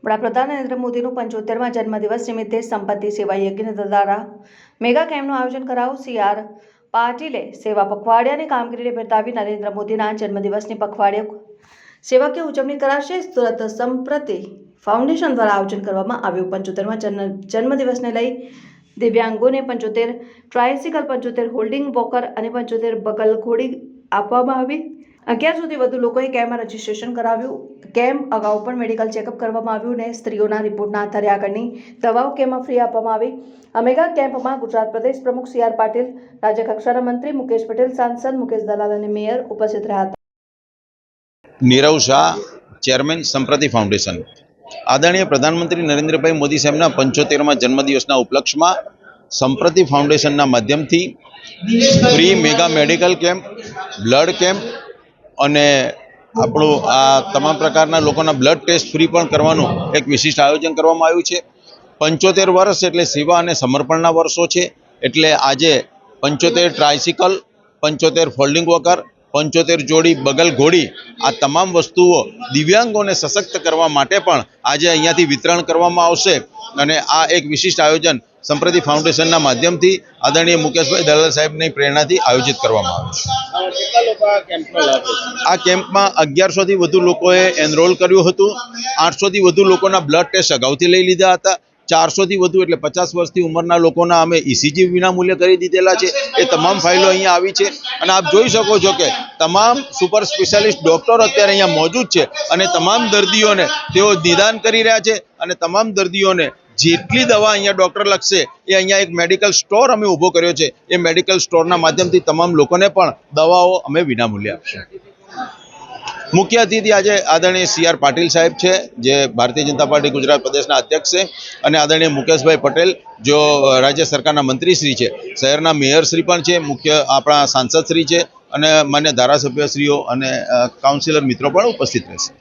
વડાપ્રધાન નરેન્દ્ર મોદીનું 75મા જન્મદિવસ નિમિત્તે સંપત્તિ સેવા યજ્ઞ દ્વારા મેગા કેમ્પનું આયોજન કરાયું। CR પાટીલે સેવા પખવાડિયાની કામગીરીને બિરદાવી નરેન્દ્ર મોદીના જન્મદિવસની પખવાડિયા સેવાકીય ઉજવણી કરાશે। સુરત સંપ્રતિ ફાઉન્ડેશન દ્વારા આયોજન કરવામાં આવ્યું। 75મા જન્મદિવસને લઈ દિવ્યાંગોને 75 ટ્રાયસિકલ, 75 હોલ્ડિંગ વોકર અને 75 બગલ ઘોડી આપવામાં આવી। 11 સુધી વધુ લોકોએ કેમ્પમાં રજીસ્ટ્રેશન કરાવ્યું। કેમ્પ અગાઉ પણ મેડિકલ ચેકઅપ કરવામાં આવ્યું અને સ્ત્રીઓના રિપોર્ટના આધારે આગળની દવાઓ કેમ્પમાં ફ્રી આપવામાં આવી। આ મેગા કેમ્પમાં ગુજરાત પ્રદેશ પ્રમુખ CR પાટીલ, રાજ્ય કક્ષાના મંત્રી મુકેશ પટેલ, સાંસદ મુકેશ દલાલ અને મેયર ઉપસ્થિત રહ્યા હતા। નીરવ શાહ, ચેરમેન સંપ્રતિ ફાઉન્ડેશન। આદરણીય પ્રધાનમંત્રી નરેન્દ્રભાઈ મોદી સાહેબના 75મા જન્મદિવસના ઉપલક્ષમાં સંપ્રતિ ફાઉન્ડેશનના માધ્યમથી free mega medical camp, blood camp અને આપણું આ તમામ પ્રકારના લોકોના બ્લડ ટેસ્ટ ફ્રી પણ કરવાનું એક વિશિષ્ટ આયોજન કરવામાં આવ્યું છે। 75 વર્ષ એટલે સેવા અને સમર્પણના વર્ષો છે। એટલે આજે 75 ટ્રાયસિકલ, 75 ફોલ્ડિંગ વોકર, 75 જોડી બગલ ઘોડી, આ તમામ વસ્તુઓ દિવ્યાંગોને સશક્ત કરવા માટે પણ આજે અહીંયાથી વિતરણ કરવામાં આવશે અને આ એક વિશિષ્ટ આયોજન સંપ્રતિ ફાઉન્ડેશનના માધ્યમથી આદરણીય મુકેશભાઈ દલાલ સાહેબની પ્રેરણાથી આયોજિત કરવામાં આવ્યું છે। આ કેમ્પમાં 1100થી વધુ લોકોએ એનરોલ કર્યું હતું। 800થી વધુ લોકોના બ્લડ ટેસ્ટ અગાઉથી લઈ લીધા હતા। 400થી વધુ એટલે 50 વર્ષથી ઉંમરના લોકોના અમે ECG વિનામૂલ્ય કરી દીધેલા છે। એ તમામ ફાઇલો અહીંયા આવી છે અને આપ જોઈ શકો છો કે તમામ સુપર સ્પેશિયાલિસ્ટ ડોક્ટરો અત્યારે અહીંયા મોજૂદ છે અને તમામ દર્દીઓને તેઓ નિદાન કરી રહ્યા છે અને તમામ દર્દીઓને જેટલી દવા અહીંયા ડોક્ટર લખશે એ અહીંયા એક મેડિકલ સ્ટોર અમે ઊભો કર્યો છે। એ મેડિકલ સ્ટોરના માધ્યમથી તમામ લોકોને પણ દવાઓ અમે વિનામૂલ્યે આપશું। મુખ્ય અતિથિ આજે આદરણીય CR પાટીલ સાહેબ છે, જે ભારતીય જનતા પાર્ટી ગુજરાત પ્રદેશના અધ્યક્ષ છે, અને આદરણીય મુકેશભાઈ પટેલ જો રાજ્ય સરકારના મંત્રીશ્રી છે, શહેરના મેયરશ્રી પણ છે, મુખ્ય આપણા સાંસદશ્રી છે અને માન્ય ધારાસભ્યશ્રીઓ અને કાઉન્સિલર મિત્રો પણ ઉપસ્થિત રહેશે।